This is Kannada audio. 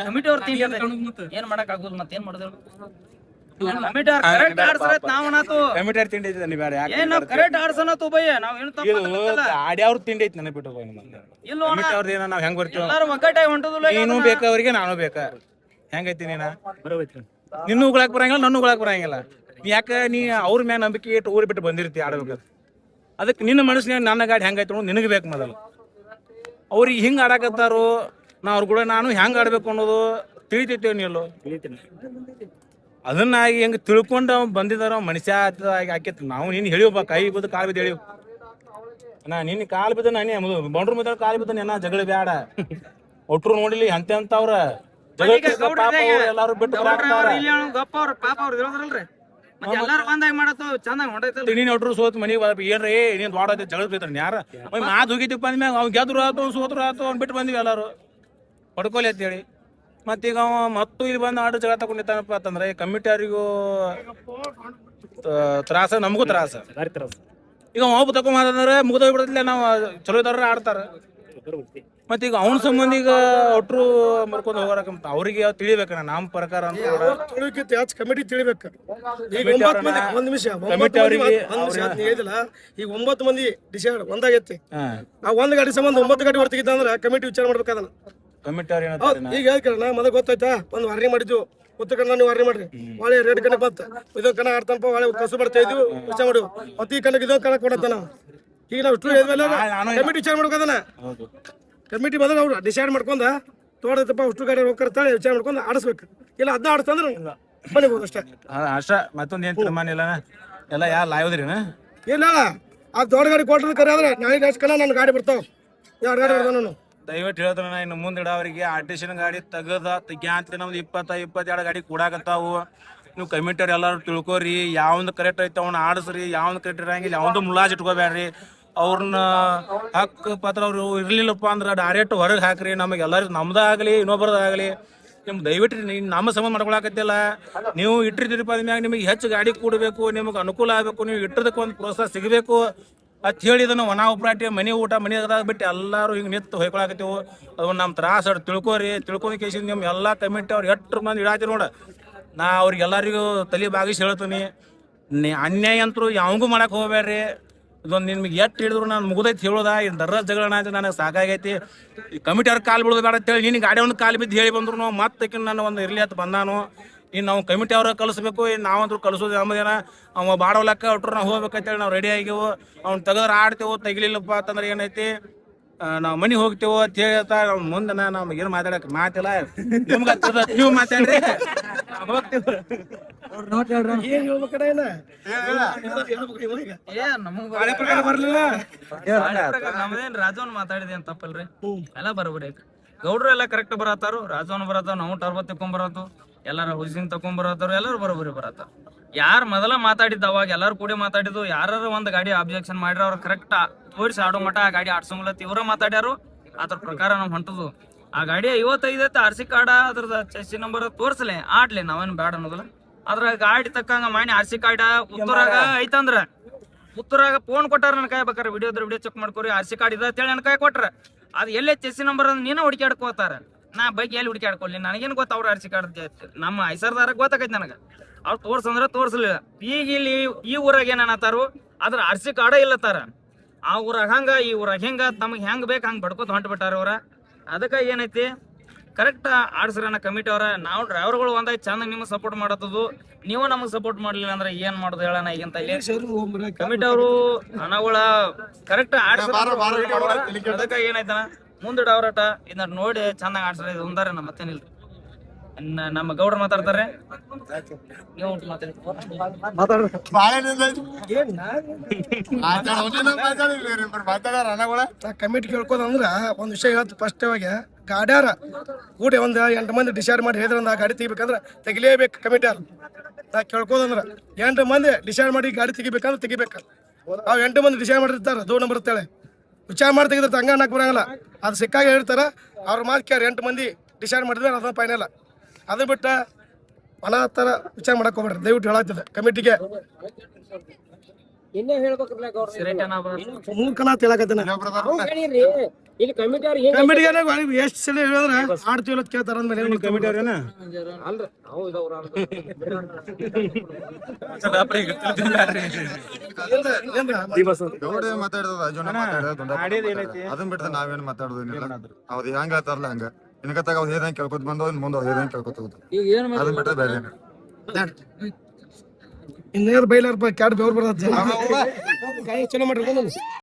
ಕಮಿಟಿ ಅವ್ರ ತಿಂಡಿ ಏನ್ ಮಾಡಕ್ ಆಗುದಿಲ್ಲ ಮತ್ತೆ ಏನ್ ಮಾಡಿದ್ರು ಕಮಿಟಿ ಅವ್ರ ಕರೆಕ್ಟ್ ಆಡ್ಸರತ್ ನಾವನಾತು ಕಮಿಟಿ ಅವ್ರ ತಿಂಡಿ ಐತಿ ಬೇರೆ ಏನ್ ನಾವ್ ಕರೆಕ್ಟ್ ಆಡ್ಸನತು ಬಯ್ಯ ನಾವ್ ಏನು ತಪ್ಪ ಆಡಿ ಅವ್ರ ತಿಂಡಿ ಐತಿ ನನಗೆ ಬಿಟ್ಟು ಇಲ್ಲ ಕಮಿಟಿ ಅವ್ರ ಏನ ನಾವ್ ಹೆಂಗ್ ಬರ್ತೀವಿ ಎಲ್ಲಾರು ಒಗ್ಗಟ್ಟಾಗಿ ಹೊಂಟದಿಲ್ಲ ನೀನು ಬೇಕಾ ಅವ್ರಿಗೆ ನಾನು ಬೇಕಾ ಹೆಂಗೈತಿ ನೀನ ನಿನ್ನೂ ಉಗಳಾಕ್ ಬರಂಗಿಲ್ಲ ನನ್ನ ಉಗಳಾಕ್ ಬರಂಗಿಲ್ಲ ಯಾಕ ನೀ ಅವ್ರ ಮ್ಯಾಗ ನಂಬಿಕೆ ಇಟ್ಟು ಊರ್ ಬಿಟ್ಟು ಬಂದಿರ್ತಿ ಆಡ್ಬೇಕಾದ್ರೆ ಅದಕ್ಕೆ ನಿನ್ನ ಮನಸ್ಸಿನಾಗ ನನ್ನ ಗಾಡಿ ಹೆಂಗೈತಿ ಅನ್ನೋದು ನಿನಗೆ ಬೇಕು ಮೊದಲು ಅವ್ರಿಗೆ ಹಿಂಗೆ ಆಡಾಕತ್ತಾರೋ ನಾ ಅವ್ರ ಕೂಡ ನಾನು ಹೆಂಗೆ ಆಡ್ಬೇಕು ಅನ್ನೋದು ತಿಳಿತೈತೇವ್ ನೀಲ್ಲೋ ಅದನ್ನ ಹೆಂಗೆ ತಿಳ್ಕೊಂಡು ಬಂದಿದಾರ ಮನುಷ್ಯ ಆಕೇತಿ ನಾವು ನೀನು ಹೇಳಿವಪ್ಪ ಕೈ ಬಿದ್ದು ಕಾಲು ಬಿದ್ದು ಹೇಳಿವ್ ನಾ ನಿನ್ನ ಕಾಲು ಬಿದ್ದ ನಾನೇ ಬಂಡ್ರು ಮುದ್ದ ಕಾಲು ಬಿದ್ದ ನಾ ಜಗಳ ಬ್ಯಾಡ ಒಟ್ರು ನೋಡಿಲಿ ಅಂತವ್ರ ಎಲ್ಲಾರು ಬಿಟ್ಟು ಗಪ್ಪ ಅವ್ರ ಪಾಪ ಅವ್ರು ಇರೋದ್ರಲ್ರಿ ಎಲ್ಲಾರು ಬಂದಾಗ ಮಾಡತ್ತು ಚಂದಾಗ ಹೊಂಟೈತಲ್ಲ ನೀನ್ ಒಟ್ರು ಸೋತ್ ಮನಿಗೆ ಏನ್ರಿ ನೀನ್ ದೊಡ್ಡ ಜಗಳ ಬೈತಾರ ಯಾರ ಮಾತು ಹೋಗಿದ್ದಪ್ಪ ಅಂದ್ಮ್ಯಾಗ ಅವ್ನು ಗೆದ್ರು ಆತು ಸೋತ್ರು ಆತು ಅವ್ನು ಬಿಟ್ಟು ಬಂದಿವಿ ಎಲ್ಲಾರು ಪಡ್ಕೊಲಿ ಅಂತೇಳಿ ಮತ್ತೀಗ ಅವ ಮತ್ತು ಇಲ್ಲಿ ಬಂದು ಆಡು ಜಗಳ ತಗೊಂಡಿರ್ತಾನಪ್ಪ ಅಂತಂದ್ರೆ ಕಮಿಟಿ ಅವ್ರಿಗೂ ತ್ರಾಸ ನಮಗೂ ತ್ರಾಸ ಈಗ ಒಬ್ಬ ತಗೊಂಬಂದ್ರೆ ಮುಗ್ದ ಹೋಗ್ಬಿಡತ್ಲೆ ನಾವು ಚಲೋ ಇದಾರ ಆಡ್ತಾರ ಮತ್ತೀಗ ಅವನ ಸಂಬಂಧ ಈಗ ಒಟ್ರು ಮರ್ಕೊಂಡು ಹೋಗಾರಕ ಅವ್ರಿಗೆ ತಿಳಿಬೇಕ ನಮ್ಮ ಪ್ರಕಾರ ಅಂತ ಕಮಿಟಿ ತಿಳಿಬೇಕು ಒಂದ್ ನಿಮಿಷ ಹೇಳಿದಿಲ್ಲ ಈಗ 9 ಮಂದಿ ಡಿಸೈಡ್ ಒಂದಾಗೈತಿ ಆ ಒಂದ್ ಗಾಡಿ ಸಂಬಂಧ 9 ಗಾಡಿ ಹೊರತಿಗಿದ್ದ ಅಂದ್ರೆ ಕಮಿಟಿ ವಿಚಾರ ಮಾಡ್ಬೇಕದನ್ನ ಕಮಿಟಿ ಅವ್ರ ಈಗ ಹೇಳ್ಕಣ ಮೊದಲು ಗೊತ್ತಾಯ್ತಾ ಒಂದ್ ವಾರ್ನಿಂಗ್ ಮಾಡಿದ್ವು ಉತ್ತರ ಕನ್ನಡ ನೀವು ವಾರ್ನಿಂಗ್ ಮಾಡ್ರಿ ಒಳ್ಳೆ ರೇಟ್ ಕಣಕ್ ಬಂತ ಇದೊಂದು ಕಣ ಆಡ್ತಂಪ ಒಳ್ಳೆ ಕಸು ಬರ್ತಾ ಇದ್ವು ವಿಚಾರ ಮಾಡು ಅತಿ ಕಣಕ್ ಇದೊಂದು ಕಣ ಕೊಡತ್ತ ನಾವು ಈಗ ನಾವು ಇಷ್ಟು ಕಮಿಟಿ ವಿಚಾರ ಮಾಡ್ಬೇಕದನ್ನ ಕಮಿಟಿ ಮೊದಲು ಅವ್ರು ಡಿಸೈಡ್ ಮಾಡ್ಕೊಂಡ ತೋಡದಪ್ಪ ಅಷ್ಟು ಗಾಡಿ ಹೋಗ್ತಾಳೆ ವಿಚಾರ ಮಾಡ್ಕೊಂಡು ಆಡಿಸ್ಬೇಕು ಇಲ್ಲ ಅದನ್ನ ಆಡಿಸ್ತಂದ್ರೆ ಬಲಿಬೋದು ಅಷ್ಟೇ ಅಷ್ಟ ಮತ್ತೊಂದು ಏನ್ ತೀರ್ಮಾನ ಇಲ್ಲ ಎಲ್ಲ ಯಾರು ಲಾಯೋದ್ರಿನ ಇಲ್ಲ ಆ ದೊಡ್ಡ ಗಾಡಿ ಕೊಟ್ಟರು ಕರೆ ಆದ್ರೆ ನಾಳೆ ನೆಕ್ಸ್ಟ್ ಕಣ ನನ್ನ ಗಾಡಿ ಬರ್ತಾವ ಯಾರು ಗಾಡಿ ಬರ್ತಾವ ನಾನು ದಯವಿಟ್ಟು ಹೇಳ್ತಾನೆ ನಾ ಇನ್ನು ಮುಂದಿಡ ಅವರಿಗೆ ಆರ್ಟಿಷನ್ ಗಾಡಿ ತೆಗ್ಯಾಂತ ನಮ್ದು 22 ಗಾಡಿ ಕೂಡಾಕತ್ತಾವು ನೀವು ಕಮಿಟಿ ಅವ್ರು ಎಲ್ಲಾರು ತಿಳ್ಕೊರಿ ಯಾವ್ದು ಕರೆಕ್ಟ್ ಐತೆ ಅವ್ನ ಆಡಿಸ್ರಿ ಯಾವ್ದು ಕರೆಕ್ಟ್ ಇರಂಗಿಲ್ಲ ಯಾವ್ದು ಮುಲಾಜ್ ಇಟ್ಕೋಬೇಡ್ರಿ ಅವ್ರನ್ನ ಹಕ್ಕು ಪತ್ರ ಅವ್ರು ಇರ್ಲಿಲ್ಲಪ್ಪ ಅಂದ್ರೆ ಡೈರೆಕ್ಟ್ ಹೊರಗೆ ಹಾಕ್ರಿ ನಮಗೆ ಎಲ್ಲರಿಗೂ ನಮ್ದಾಗಲಿ ಇನ್ನೊಬ್ಬರದಾಗಲಿ ನಿಮ್ಗೆ ದಯವಿಟ್ಟು ನಮ್ಮ ಸಂಬಂಧ ಮಾಡ್ಕೊಳಕತ್ತಿಲ್ಲ ನೀವು ಇಟ್ಟಿರ್ತೀರಿಪ್ಪ ಅದ್ಮ್ಯಾಗ ನಿಮಗೆ ಹೆಚ್ಚು ಗಾಡಿ ಕೂಡಬೇಕು ನಿಮಗೆ ಅನುಕೂಲ ಆಗಬೇಕು ನೀವು ಇಟ್ಟದಕ್ಕೆ ಒಂದು ಪ್ರೋತ್ಸಾಹ ಸಿಗಬೇಕು ಅಂತ ಹೇಳಿದನು ಒಣ ಉಪ್ರಾಟಿ ಮನೆ ಊಟ ಮನೆ ಅದಾಗ ಬಿಟ್ಟು ಎಲ್ಲರೂ ಹಿಂಗೆ ನಿಂತು ಹೊಯ್ಕೊಳಕತ್ತೀವಿ ಅದು ನಮ್ಮ ತ್ರಾಸ ಅವ್ರು ತಿಳ್ಕೊಂಡು ಕೇಸಿಂದ ನಿಮ್ಮ ಎಲ್ಲ ಕಮಿಟಿ ಅವ್ರು ಎಷ್ಟು ಮಂದಿ ಇಡಾತಿ ನೋಡ ನಾ ಅವ್ರಿಗೆ ಎಲ್ಲರಿಗೂ ತಲೆ ಬಾಗಿಸಿ ಹೇಳ್ತೀನಿ ಅನ್ಯಾಯ ಅಂತರೂ ಯಾವಂಗೂ ಮಾಡಕ್ಕೆ ಹೋಗ್ಬೇಡ್ರಿ ಇದೊಂದು ನಿಮ್ಗೆ ಎಷ್ಟು ಹಿಡಿದ್ರು ನಾನು ಮುಗ್ದೈತಿ ಹೇಳೋದ ಇನ್ನು ದರ್ರ ಜಗಳ ನನಗೆ ಸಾಕಾಗೈತಿ ಈ ಕಮಿಟಿ ಅವ್ರ ಕಾಲು ಬಿಡೋದು ಬೇಡ ಅಂತೇಳಿ ನೀನು ಗಾಡಿ ಒಂದು ಕಾಲು ಬಿದ್ದು ಹೇಳಿ ಬಂದ್ರು ಮತ್ತೆ ನಾನು ಒಂದು ಇರಲಿ ಅಂತ ಬಂದಾನು ಇನ್ನು ನಾವು ಕಮಿಟಿ ಅವ್ರ ಕಲಿಸ್ಬೇಕು ಇನ್ನು ನಾವಂತೂ ಕಲಿಸೋದು ನಮ್ಮದೇನ ಅವ ಬಾಡೋಲಕ್ಕ ಒಟ್ರು ನಾವು ಹೋಗ್ಬೇಕಂತೇಳಿ ನಾವು ರೆಡಿ ಆಗಿವು ಅವ್ನು ತೆಗೆದ್ರೆ ಆಡ್ತೇವೆ ತೆಗಿಲಿಲ್ಲಪ್ಪ ಅಂತಂದ್ರೆ ಏನೈತಿ ನಾವು ಮನೆ ಹೋಗ್ತೇವೆ ಅಂತ ಹೇಳ್ತಾ ಮುಂದೆ ನಮ್ಗೆ ಏನು ಮಾತಾಡಕ್ಕೆ ಮಾತಿಲ್ಲ ನಿಮ್ಗೆ ನೀವು ಮಾತಾಡ್ರಿ ಹೋಗ್ತೇವೆ ಏನ್ ಹೇಳ್ಬೇಕಡ ನಮ್ದೇನ್ ರಾಜವನ್ ಮಾತಾಡಿದೆ ಅಂತ ತಪ್ಪಲ್ರಿ ಎಲ್ಲ ಬರೋಬರಿ ಗೌಡ್ರು ಎಲ್ಲ ಕರೆಕ್ಟ್ ಬರತ್ತಾರು ರಾಜವನ್ ಬರತ್ತಾವ ನಾವು ಟರ್ಬತ್ ತಕೊಂಡ್ ಬರತ್ತು ಎಲ್ಲಾರ ಹುಸಿಂಗ್ ತಕೊಂಡ್ ಬರತ್ತಾರ ಎಲ್ಲರೂ ಬರೋಬರಿ ಬರತ್ತಾರ ಯಾರು ಮೊದಲ ಮಾತಾಡಿದ್ದ ಅವಾಗ ಎಲ್ಲಾರು ಕೂಡಿ ಮಾತಾಡಿದ್ದು ಯಾರು ಒಂದ್ ಗಾಡಿ ಅಬ್ಜೆಕ್ಷನ್ ಮಾಡ್ರಿ ಅವ್ರು ಕರೆಕ್ಟ್ ತೋರಿಸಿ ಆಡೋ ಮಠ ಆ ಗಾಡಿ ಆಡ್ಸಂಗಿಲ್ಲ ಇವ್ರ ಮಾತಾಡ್ಯಾರು ಅದ್ರ ಪ್ರಕಾರ ನಾವು ಹೊಂಟದು ಆ ಗಾಡಿ 55 ಐತೆ RC ಕಾರ್ಡ ಅದ್ರದ ಚೆಸ್ಸಿ ನಂಬರ್ ತೋರ್ಸಲೆ ಆಡ್ಲಿ ನಾವೇನು ಬ್ಯಾಡ ಅನ್ನೋದಿಲ್ಲ ಅದ್ರ ಗಾಡಿ ತಕ್ಕಂಗ ಮಾಡಿ RC ಕಾರ್ಡ ಉತ್ತರಾಗ ಐತಂದ್ರ ಉತ್ತರಾಗ ಫೋನ್ ಕೊಟ್ಟಾರ ನನ್ ಕೈ ಬೇಕಾರೆ ವಿಡಿಯೋ ಚೆಕ್ ಮಾಡ್ಕೊರಿ RC ಕಾರ್ಡ್ ಇದೆ ಅಂತೇಳಿ ನನ್ ಕೈ ಕೊಟ್ರ ಅದು ಎಲ್ಲೇ ಚೆಸ್ಸಿ ನಂಬರ್ ಅಂದ್ರೆ ನೀನ ಹುಡುಕ್ಯಾಡ್ಕೋತಾರ ನಾ ಬೈಕ್ ಎಲ್ಲಿ ಹುಡುಕ್ಯಾಡ್ಕೊಳ್ಳಿ ನನಗೇನು ಗೊತ್ತ ಅವ್ರ RC ಕಾರ್ಡ್ ನಮ್ಮ ಐಸರ್ದಾರ ಗೊತ್ತಾಗೈತಿ ನನಗೆ ಅವ್ರು ತೋರ್ಸಂದ್ರ ತೋರ್ಸಲಿಲ್ಲ ಈಗ ಇಲ್ಲಿ ಈ ಊರಾಗ ಏನತ್ತಾರು ಅದ್ರ RC ಕಾರ್ಡ ಇಲ್ಲತ್ತಾರ ಆ ಊರಾಗ ಹಂಗ ಈ ಊರಾಗ ಹೆಂಗ ತಮಗೆ ಹೆಂಗ್ ಬೇಕು ಹಂಗೆ ಬಡ್ಕೋತ ಹೊಂಟ್ಬಿಟ್ಟಾರ ಅವ್ರ ಅದಕ್ಕೆ ಏನೈತಿ ಕರೆಕ್ಟ್ ಆಡ್ಸ್ರನ ಕಮಿಟಿ ಅವ್ರ ನಾವು ಡ್ರೈವರ್ಗಳು ಒಂದಾಯ್ತು ಚಂದ ನಿಮಗೆ ಸಪೋರ್ಟ್ ಮಾಡತ್ತದು ನೀವು ನಮಗೆ ಸಪೋರ್ಟ್ ಮಾಡ್ಲಿಲ್ಲ ಅಂದ್ರೆ ಏನ್ ಮಾಡೋದು ಹೇಳೋಣ ಈಗಿಂತ ಇಲ್ಲಿ ಕಮಿಟಿ ಅವರು ಹಣಗಳ ಕರೆಕ್ಟ್ ಅದಕ್ಕೆ ಏನಾಯ್ತನ ಮುಂದೆ ಡವರಾಟ ಇದನ್ನ ನೋಡಿ ಚಂದಾಗ ಆಡ್ಸ್ರ ಇದು ಒಂದಾರ ನಮ್ಮ ಮತ್ತೇನಿಲ್ರಿ ನಮ್ಮ ಗೌಡ್ರು ಮಾತಾಡ್ತಾರೆ ನೀವು ಕಮಿಟಿ ಕೇಳ್ಕೋದಂದ್ರ ಒಂದ್ ವಿಷಯ ಹೇಳ್ತು ಫಸ್ಟ್ ಗಾಡ್ಯಾರ ಕೂಡಿ ಒಂದ್ 8 ಮಂದಿ ಡಿಸೈಡ್ ಮಾಡಿ ಹೇಳಿದ್ರ ಗಾಡಿ ತೆಗಿಬೇಕಂದ್ರ ತೆಗಿಲೇಬೇಕು ಕಮಿಟಿ ಅವ್ರು ನಾ ಕೇಳ್ಕೋದಂದ್ರ 8 ಮಂದಿ ಡಿಸೈಡ್ ಮಾಡಿ ಗಾಡಿ ತೆಗಿಬೇಕಂದ್ರೆ ತೆಗಿಬೇಕ ಅವ್ 8 ಮಂದಿ ಡಿಸೈಡ್ ಮಾಡಿರ್ತಾರ 2 ನಂಬರ್ ಇರ್ತಾಳೆ ವಿಚಾರ ಮಾಡಿ ತೆಗಿದಿರ್ತ ಹಂಗ ಅನ್ನಕ್ ಬರಂಗಿಲ್ಲ ಅದು ಸಿಕ್ಕಾಗ ಹೇಳ್ತಾರ ಅವ್ರ ಮಾತು ಕೇಳಿ 8 ಮಂದಿ ಡಿಸೈಡ್ ಮಾಡಿದ್ರೆ ಅದನ್ನ ಫೈನಲ್ ಅದು ಬಿಟ್ಟ ಮನ ಥರ ವಿಚಾರ ಮಾಡಕ್ ಹೋಗ್ಬೇಡ್ರಿ ದಯವಿಟ್ಟು ಹೇಳಾಗ್ತದೆ ಕಮಿಟಿಗೆ ಇನ್ನೇ ಹೇಳ್ಬೇಕ್ರಲ್ಲ ಗೌಡ್ರ ಸಿರೇಟನ ಬರೋದು ಮೂರ್ಖನ ಅಂತ ಹೇಳಕತ್ತೇನ ಹೇಳಿರಿ ಇಲ್ಲಿ ಕಮಿಟಿ ಅವ್ರು ಏನ್ ಕಮಿಟಿಗೆ ಎಷ್ಟು ಸಲ ಹೇಳಿದ್ರೆ ಆಡ್ತೀವಿ ಅಂತ ಕೇಳ್ತಾರ ಅಂದ್ಮೇಲೆ ಕಮಿಟಿ ಅವ್ರೇನ ಅಲ್ರಿ ನಾವು ಇದವ್ರ ಗೌಡ ಮಾತಾಡಿದ ರಾಜಣ್ಣ ಮಾತಾಡಿದ ಆಡಿದ ಏನೈತಿ ಅದನ್ನ ಬಿಟ್ಟರೆ ನಾವೇನು ಮಾತಾಡೋದಿಲ್ಲ ಅವ್ರು ಹೆಂಗ್ ಹೇಳ್ತಾರಲ್ಲ ಹಂಗ ಇನ್ಕತ್ತಾಗ ಅವ್ರು ಹೇಳ್ದಂಗೆ ಕೇಳ್ಕೊತ ಬಂದವ್ ಇನ್ ಮುಂದೆ ಅವ್ರು ಹೇಳ್ದಂಗೆ ಕೇಳ್ಕೊತ ಹೋಗ್ತಾರೆ ಈಗ ಏನ್ ಅದನ್ನ ಬಿಟ್ಟರೆ ಬೇರೆ ಇನ್ನೇನು ಬೈಲಾರಪ್ಪ ಕ್ಯಾಡ್ ಬೆವ್ರು ಬರ್ತದೆ ಚಲೋ ಮಾಡ್ರಿ